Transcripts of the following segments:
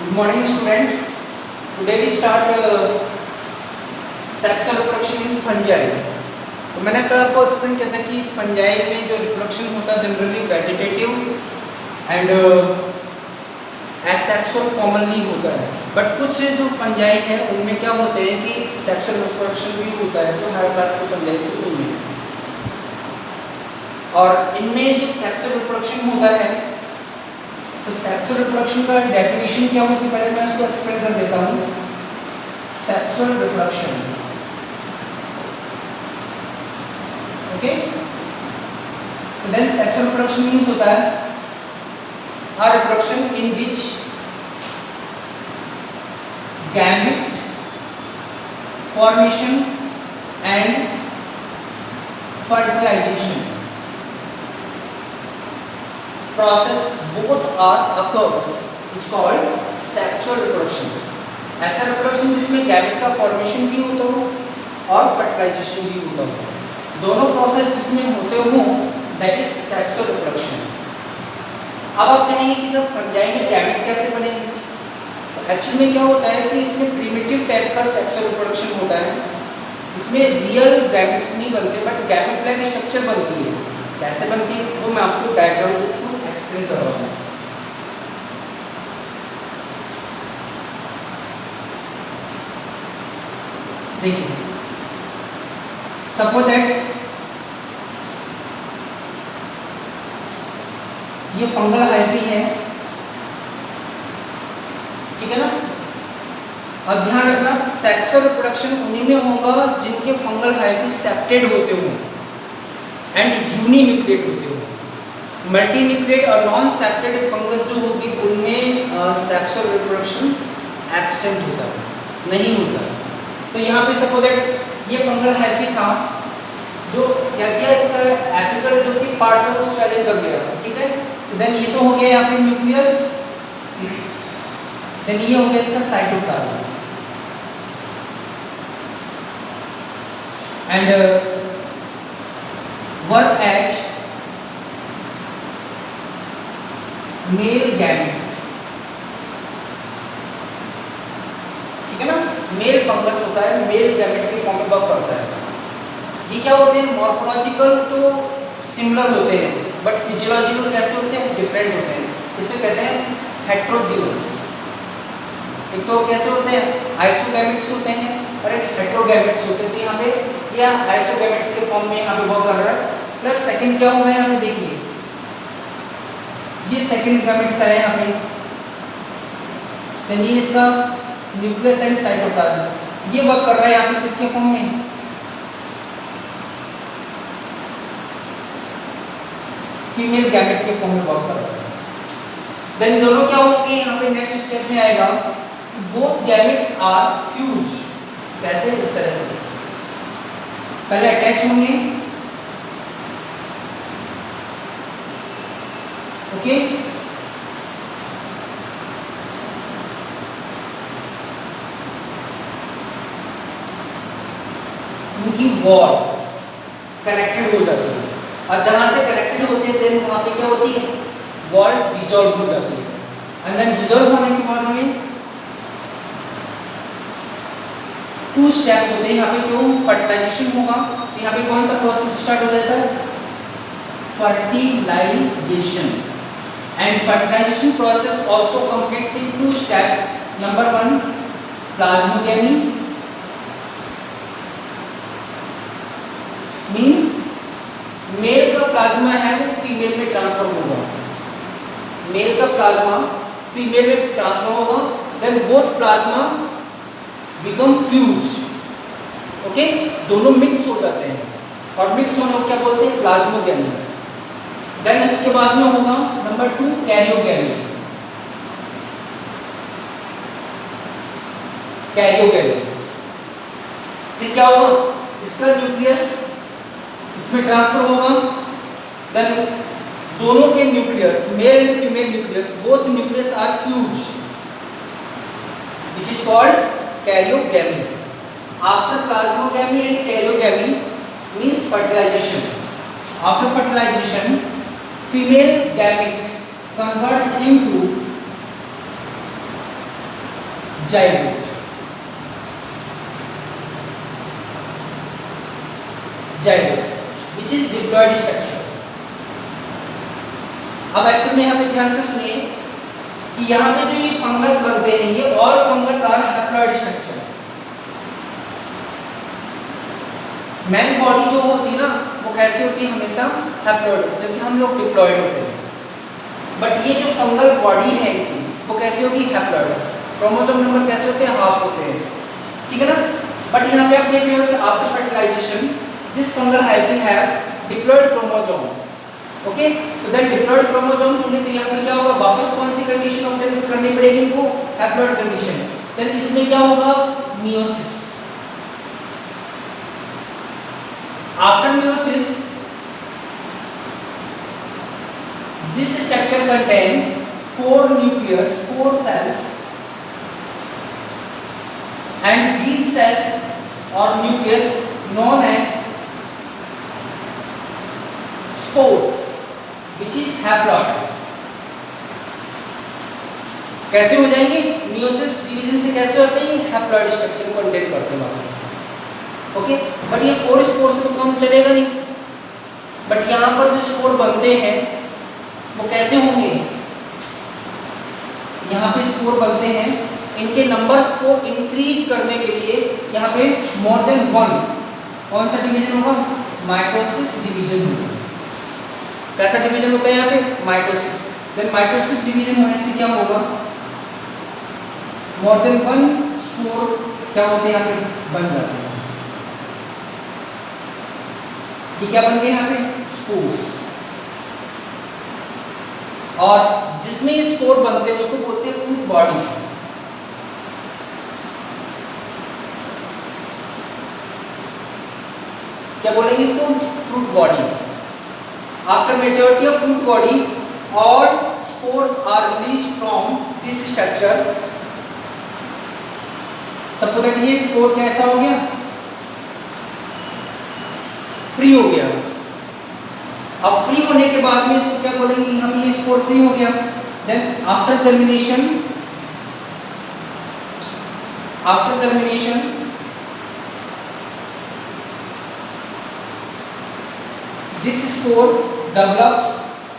Good morning, student. Today we start sexual reproduction in fungi. तो मैंने कल आपको एक्सप्लेन किया था कि फंजाई में जो रिप्रोडक्शन होता है generally vegetative and asexual commonly होता है, बट कुछ जो फंजाई है उनमें क्या होते हैं कि सेक्सुअल रिप्रोडक्शन भी होता है। तो हर क्लास के फंजाई के उनमें और इनमें जो सेक्सुअल रिप्रोडक्शन होता है तो सेक्सुअल रिप्रोडक्शन का डेफिनेशन क्या होती है पहले मैं इसको एक्सप्लेन कर देता हूँ। सेक्सुअल रिप्रोडक्शन, ओके, तो देन सेक्सुअल रिप्रोडक्शन मींस होता है a reproduction in which gamete formation and fertilization process both are occurs, which called sexual reproduction. ऐसा रिप्रोडक्शन जिसमें गैमेट का फॉर्मेशन भी होता हो और फर्टिलाइजेशन भी होता हो, दोनों प्रोसेस जिसमें होते हो दैट इज सेक्सुअल रिप्रोडक्शन। अब आप कहेंगे कि सब फंजाई में गैमेट कैसे बनेंगे, तो एक्चुअली में क्या होता है कि इसमें प्रिमिटिव टाइप का सेक्सुअल रिप्रोडक्शन होता है। इसमें रियल गैमेट्स नहीं बनते बट गैमेट लाइक स्ट्रक्चर बनती है। कैसे बनती है वो मैं आपको डायग्राम के थ्रू एक्सप्लेन कर रहा हूँ। देखिए, सपोज दैट ये फंगल हाइफी है, ठीक है ना। अब ध्यान रखना सेक्सुअल रिप्रोडक्शन उन्हीं में होगा जिनके फंगल हाइफी सेप्टेड होते हो एंड यूनिन्यूक्लिएट होते हो। मल्टीन्यूक्लिएट और नॉन सेप्टेड फंगस जो होगी उनमें सेक्सुअल रिप्रोडक्शन एब्सेंट होता है, नहीं होता। तो यहाँ पे सपोज दैट ये फंगल हाइफी था जो क्या किया, इसका एपिकल जो कि पार्ट है वो स्वेलिंग कर गया, ठीक है। तो देन ये तो हो गया यहाँ पे न्यूक्लियस, देन ये हो गया इसका cytoplasm and work as male gametes, ठीक है ना। मेल फंगस होता है, मेल गैमेट के फॉर्म में वर्क करता है। ये क्या होते हैं, मॉर्फोलॉजिकल तो सिमिलर होते हैं बट फिजियोलॉजिकल कैसे होते हैं, डिफरेंट होते हैं। इसे कहते हैं हेट्रोजीनस। एक तो कैसे होते हैं, आइसोगैमेट्स होते हैं और एक हेट्रोगैमेट्स होते हैं। तो यहाँ पे या आइसोगैमेट्स के फॉर्म में यहाँ पे वर्क कर रहा है। प्लस सेकंड क्या होगा यहाँ पे, देखिए ये सेकंड गैमेट्स है यहाँ पे, देन ये इसका न्यूक्लियस एंड साइटोप्लाज्म, ये वर्क कर रहा है यहाँ पे किसके फॉर्म में, फीमेल गैमेट के फॉर्म में वर्क कर रहा है। देन दोनों क्या होंगे यहाँ पे नेक्स्ट स्टेप में आएगा, बोथ गैमेट्स आर फ्यूज। कैसे, इस तरह से पहले अटैच होंगे, ओके, उनकी वॉल कनेक्टेड हो जाती है और जहां से कनेक्टेड होते हैं देन वहां पे क्या होती है, वॉल डिसॉल्व हो जाती है। एंड देन डिसॉल्व होने के बाद में टू स्टेप होते हैं यहाँ पे। क्यों, फर्टिलाइजेशन होगा तो यहाँ पे कौन सा प्रोसेस स्टार्ट हो जाता है, fertilization. And fertilization process also completes in two step. Number 1 plasmogamy, means male का प्लाज्मा है वो फीमेल में ट्रांसफर होगा, मेल का प्लाज्मा फीमेल में ट्रांसफर होगा, then both plasma become fuse, okay, दोनों मिक्स हो जाते हैं और मिक्स होने को क्या बोलते हैं, प्लाज्मोगेमी। देन इसके बाद में होगा नंबर 2 कैरियोगेमी। कैरियोगेमी फिर क्या होगा, इसका न्यूक्लियस इसमें ट्रांसफर होगा, देन दोनों के nucleus male and female nucleus both nucleus are fuse which is called karyogamy. After plasmogamy and karyogamy means fertilization. After fertilization female gamete converts into zygote. Zygote which is diploid structure. अब actually में यहाँ पे ध्यान से सुनिए कि यहाँ पे जो ये फंगस बनते हैं ये all fungus are haploid structure. Main body जो होती है ना वो कैसे होती है, हमेशा हैप्लॉयड, जैसे हम लोग डिप्लॉयड होते हैं, बट ये जो फंगल बॉडी है वो कैसे होगी, हैप्लॉयड। क्रोमोसोम नंबर कैसे होते हैं, हाफ होते हैं, ठीक है ना। बट यहाँ पे आप देख रहे हो कि after fertilization this fungal hyphae have diploid chromosome. Okay, तो देन डिप्लॉयड क्रोमोसोम होंगे तो यहाँ पे क्या होगा, वापस कौन सी कंडीशन ऑब्टेन करनी पड़ेगी इनको, हैप्लॉयड कंडीशन। देन इसमें क्या होगा, meiosis. After meiosis this structure contain 4 nucleus, 4 cells, and these cells or nucleus known as spore which is haploid। कैसे हो जाएंगे, मियोसिस डिवीजन से कैसे होते हैं, हैप्लॉइड स्ट्रक्चर को कंटेन करते हैं वापस। ओके, बट ये 4 स्पोर से तो काम चलेगा नहीं, बट यहाँ पर जो स्पोर बनते हैं वो कैसे होंगे, यहाँ पे स्पोर बनते हैं, इनके नंबर्स को इंक्रीज करने के लिए यहाँ पे मोर देन 1 कौन सा डिवीजन होगा, माइटोसिस डिवीजन होगा। कैसा डिवीजन होता है यहाँ पे, माइटोसिस। देन माइटोसिस डिवीजन होने से क्या होगा, मोर देन 1 स्पोर क्या होते हैं यहाँ पे बन जाते हैं। ये क्या बन गए यहाँ पे, स्पोर्स। और जिसमें स्पोर बनते हैं उसको बोलते हैं फ्रूट बॉडी। क्या बोलेंगे इसको, fruit body. After maturity of fruit body all spores are released from this structure. Suppose that ये स्पोर कैसा हो गया, फ्री हो गया। अब फ्री होने के बाद में इसको क्या बोलेंगे, हम ये स्पोर फ्री हो गया। Then after germination this spore develops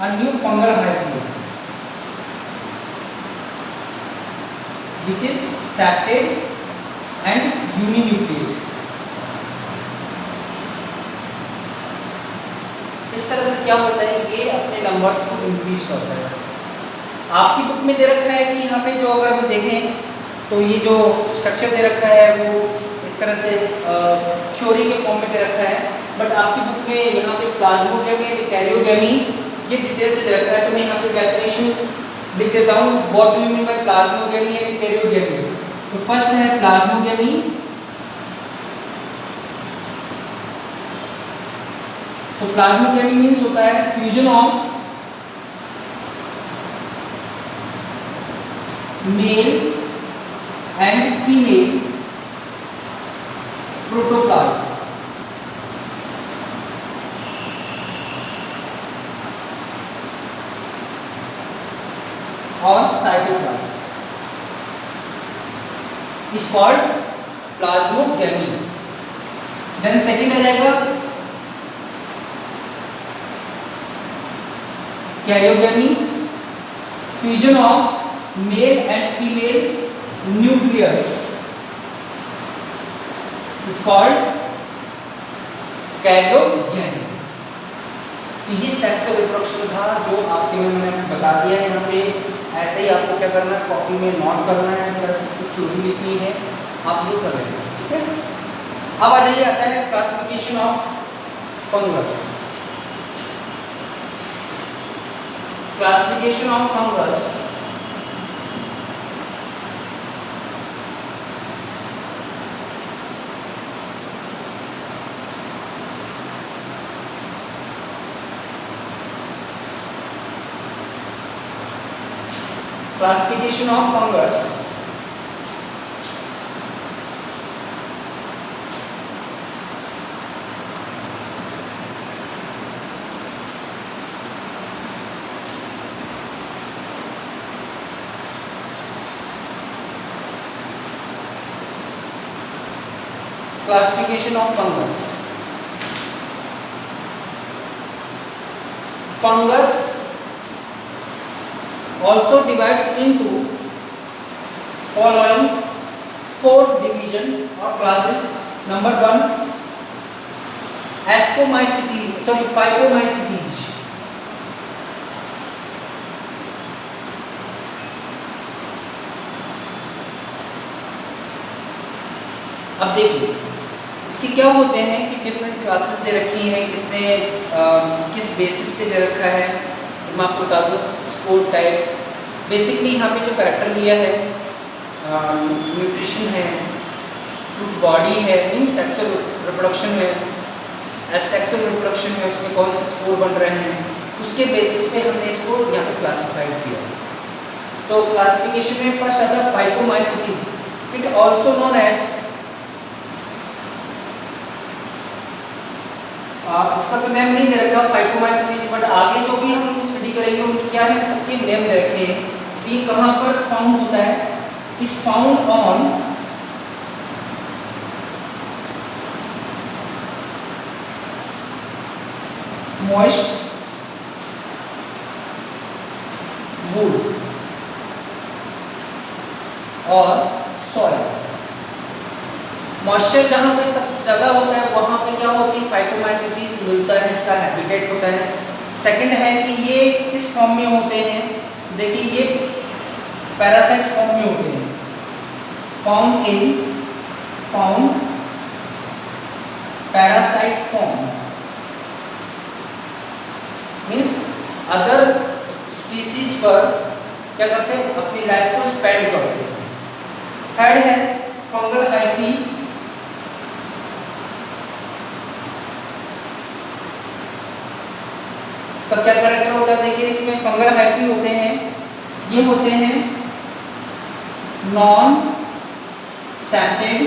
a new fungal hyphae which is septate and uninucleate। इस तरह से क्या होता है, ये अपने नंबर्स को इंक्रीज करता है। आपकी बुक में दे रखा है कि यहाँ पे जो अगर हम देखें तो ये जो स्ट्रक्चर दे रखा है वो इस तरह से थ्योरी के फॉर्म में दे रखा है, बट आपकी बुक में यहाँ पे प्लाज्मोगेमी एंड कैरियोगेमी ये डिटेल से दे रखा है। तो मैं यहाँ पे डेफिनेशन लिख देता हूँ, what do you mean by plasmogamy and karyogamy. तो फर्स्ट है प्लाज्मोगेमी। तो प्लाज्मोगेमी मीन्स होता है fusion of male and female protoplasm. और cytoplasm is called plasmogamy. Then second आ जाएगा karyogamy, fusion of male and female nucleus is called karyogamy. तो ये सेक्सुअल रिप्रोडक्शन था जो आपके में मैंने बता दिया है। यहाँ पे ऐसे ही आपको क्या करना है, कॉपी में नोट करना है, प्लस इसकी थ्योरी लिखनी है, आप ये कर रहे हैं, ठीक है। अब आ जाइए, आता है classification of fungus. Classification of fungus. Classification of fungus. Classification of fungus. Fungus also divides into following 4 division or classes. Number 1, Phycomycetes. अब देखिए इसके क्या होते हैं कि डिफरेंट क्लासेस दे रखी हैं, कितने किस बेसिस पे दे रखा है मैं आपको बता दूँ. स्पोर टाइप, बेसिकली यहाँ पे जो कैरेक्टर लिया है, न्यूट्रिशन है, फ्रूट बॉडी है, मीन्स सेक्सुअल रिप्रोडक्शन है, सेक्सुअल रिप्रोडक्शन है, उसमें कौन से स्पोर बन रहे हैं, उसके बेसिस पे हमने इसको यहाँ पे क्लासिफाइड किया. तो क्लासिफिकेशन में फर्स्ट आता है फाइकोमाइसीटीज. इट ऑल्सो नोन एज, इसका तो नेम नहीं दे रखा फाइकोमाइसीटीज, बट आगे जो भी हम स्टडी करेंगे उनके क्या है, सबके नेम दे रखे हैं. ये कहाँ पर फाउंड होता है? It found on moist wood और soil. मॉइस्चर जहाँ पे सबसे ज़्यादा होता है वहाँ पे क्या होती है, फाइकोमाइसीटीज मिलता है, इसका हैबिटेट होता है. सेकंड है कि ये किस फॉर्म में होते हैं, देखिए ये पैरासाइट फॉर्म में होते हैं. Found parasite form means other species पर क्या करते हैं, अपनी लाइफ को स्पेंड करते हैं. थर्ड है फंगल हाइफी. तो क्या कैरेक्टर होता है, देखिए इसमें फंगल हाइफी होते हैं. ये होते हैं नॉन सैप्टेड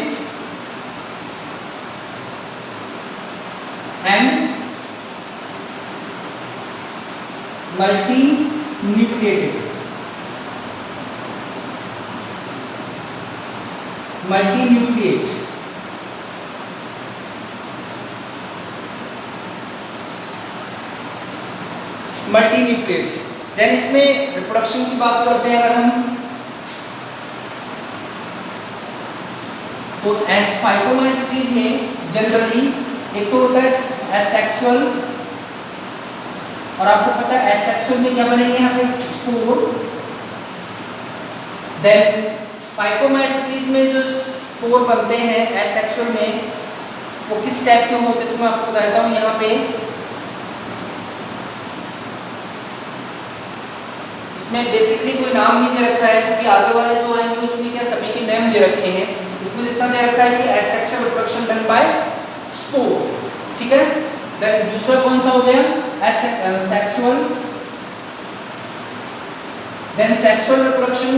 एंड मल्टीन्यूक्लिएटेड. मल्टीन्यूक्लिएट देन इसमें रिप्रोडक्शन की बात करते हैं अगर हम, तो फाइकोमाइसीटीज में जनरली एक तो होता है एसेक्सुअल, और आपको पता है एसेक्सुअल में क्या बनेंगे यहाँ पे, स्पोर. देन फाइकोमाइसीटीज में जो स्पोर बनते हैं एसेक्सुअल में वो किस टाइप के होते हैं, तो मैं आपको बताता हूँ. यहाँ पे इसमें बेसिकली कोई नाम नहीं दे रखा है, क्योंकि आगे वाले जो आएंगे उसमें क्या सभी के नेम दे रखे हैं. इसमें इतना दे रखा है कि asexual reproduction done by spore. ठीक है. देन दूसरा कौन सा हो गया, सेक्सुअल. देन सेक्सुअल रिप्रोडक्शन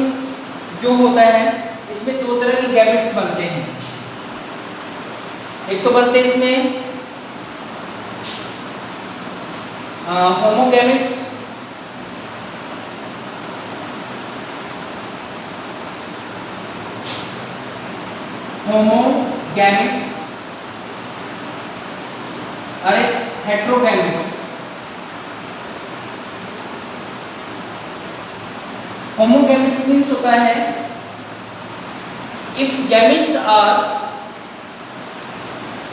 जो होता है इसमें दो तरह के गैमेट्स बनते हैं. एक तो बनते हैं इसमें होमोगैमेट्स, और एक हेट्रोगैमेट्स. होमोगैमेट्स मीन्स होता है if gametes are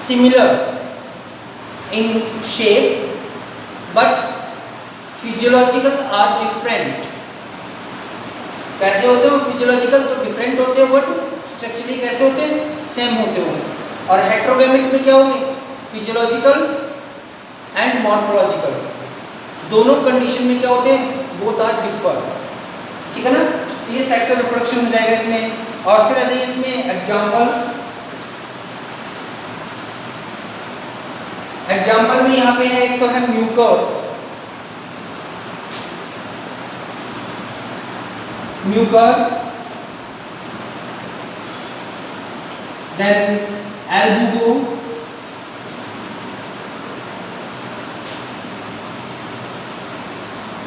similar in shape but physiological are different. कैसे होते हो, फिजियोलॉजिकल तो डिफरेंट होते हैं, बट स्ट्रक्चरली कैसे होते हैं, सेम होते हो. और हेट्रोगैमेट में क्या होंगे, फिजियोलॉजिकल एंड मॉर्फोलॉजिकल, दोनों कंडीशन में क्या होते हैं, बोथ आर डिफर. ठीक है ना. ये सेक्सुअल रिप्रोडक्शन हो जाएगा इसमें. और फिर आ जाइए इसमें एग्जांपल्स. एग्जांपल में यहाँ पे है, एक तो है mucor. Then albugo,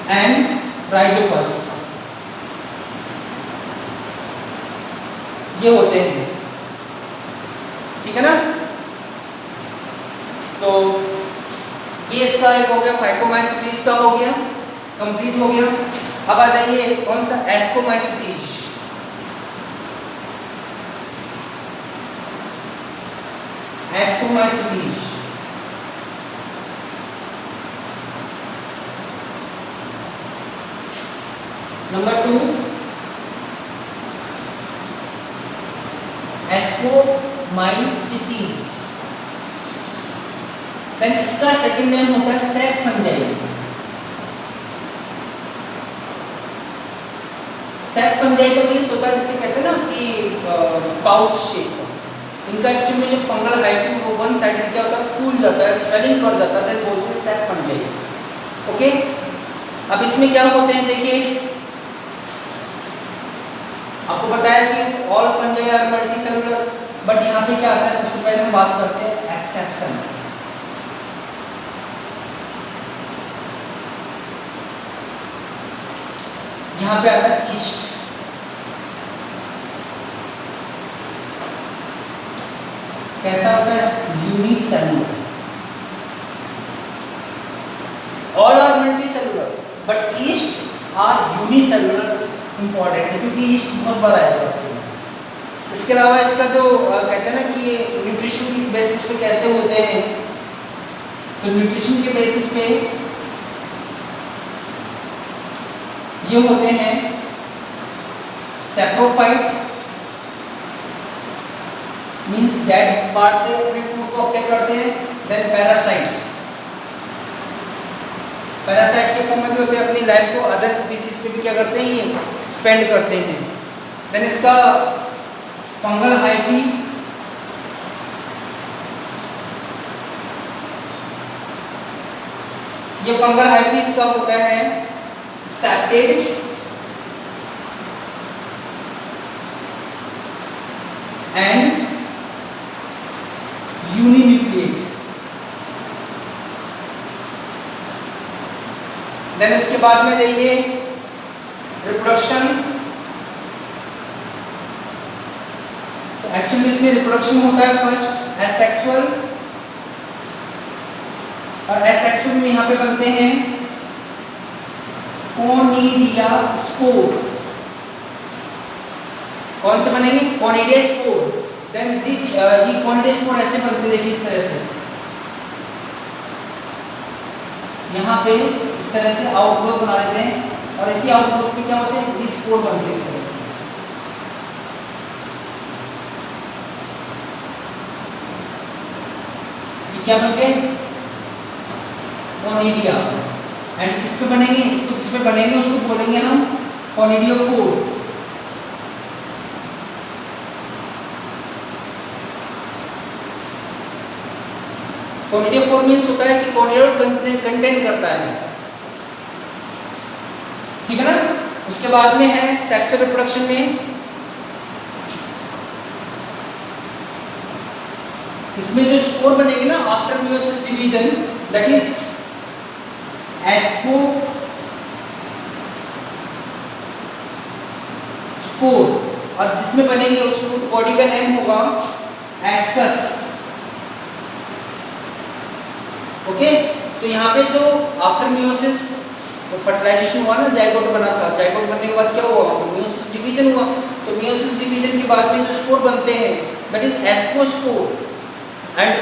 and rhizopus. ये होते हैं. ठीक है ना. तो ये इसका एक हो गया, फाइकोमाइसिटीज का हो गया, कंप्लीट हो गया। अब आ जाइए कौन सा, ascomycetes. Ascomycetes number 2, ascomycetes. Then इसका सेकंड नेम होता है सैक फंजाई। सैक फंजाई का मीन्स होता है जिसे कहते हैं ना कि पाउच शेप। इनका एक्चुअली में जो फंगल हाइफी वो वन साइडेड क्या होता है, फूल जाता है, स्वेलिंग कर जाता है, बोलते हैं सैक फंजाई। ओके, अब इसमें क्या होते हैं देखिए, आपको बताया कि all fungi are multicellular, but यहाँ पे क्या आता है, सबसे पहले हम बात करते हैं एक्सेप्शन। यहाँ पे आता है ईस्ट। कैसा होता है, unicellular. All are multicellular but yeast are unicellular. Important है क्योंकि ईस्ट बहुत बड़ा है। इसके अलावा इसका जो कहते हैं ना कि ये न्यूट्रिशन की बेसिस पे कैसे होते हैं, तो न्यूट्रिशन के बेसिस पे ये होते हैं सैप्रोफाइट, मींस डेड पार्ट से अपने फूड को अपटेक करते हैं। देन पैरासाइट, पैरासाइट के फॉर्म में भी होते हैं, अपनी लाइफ को अदर स्पीसीज पे भी क्या करते हैं, ये स्पेंड करते हैं। देन इसका फंगल हाइफी, ये फंगल हाइफी इसका होता है सेप्टेड एंड यूनिन्यूक्लिएट। देन उसके बाद में जाइए रिप्रोडक्शन। तो एक्चुअली इसमें रिप्रोडक्शन होता है फर्स्ट एसेक्सुअल, और एसेक्सुअल में यहाँ पे बनते हैं कोनिडिया स्पोर। कौन से बनेंगे, कोनिडिया स्पोर। देन ये कोनिडिया स्पोर ऐसे बनते हैं, देखिए इस तरह से, यहाँ पे इस तरह से आउटग्रोथ बना लेते हैं, और इसी आउटग्रोथ पे क्या होते हैं, ये स्पोर बनते हैं इस तरह से। ये क्या बनते हैं, कोनिडिया। एंड किस पे बनेंगे, इसको किस पे बनेंगे उसको बोलेंगे हम कोनिडियोफोर। कोनिडियोफोर मींस होता है कि कोनिडियोल कंटेन करता है, ठीक है ना। उसके बाद में है सेक्सुअल रिप्रोडक्शन में, इसमें जो स्पोर बनेगी ना after meiosis division, that is ascospore, और जिसमें बनेंगे उसको बॉडी का नेम होगा एस्कस। ओके, तो यहाँ पे जो आफ्टर मियोसिस फर्टिलाइजेशन हुआ ना, जाइगोट बना था, जाइगोट बनने के बाद क्या हुआ, मियोसिस डिवीजन हुआ। तो मियोसिस डिवीजन के बाद में जो स्पोर बनते हैं दैट इज एस्कोस्पोर। एंड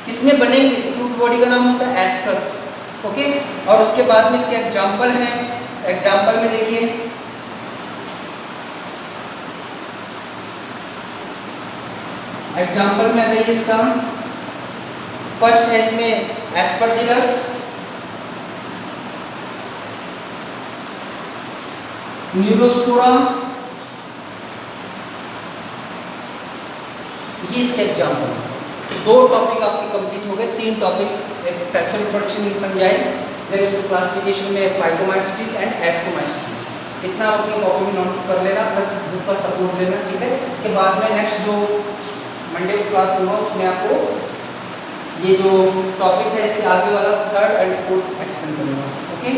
किसमें बनेंगे, फ्रूट बॉडी का नाम होता है एस्कस। ओके, और उसके बाद में इसके एग्जाम्पल हैं। एग्जाम्पल में देखिए, एग्जाम्पल में आ जाइए इसका, फर्स्ट है इसमें एस्परजिलस, न्यूरोस्पोरा, ये इसके एग्जाम्पल। दो टॉपिक आपके कंप्लीट हो गए, तीन टॉपिक, एक sexual reproduction in fungi, then उसके क्लासिफिकेशन में फाइकोमाइसिटीज एंड एस्कोमाइसिटीज। इतना अपनी कॉपी में नोट कर लेना, प्लस बुक का सपोर्ट लेना, ठीक है। इसके बाद में नेक्स्ट जो मंडे को क्लास होगा उसमें आपको ये जो टॉपिक है इसके आगे वाला थर्ड एंड फोर्थ एक्सप्लेन करूँगा। ओके।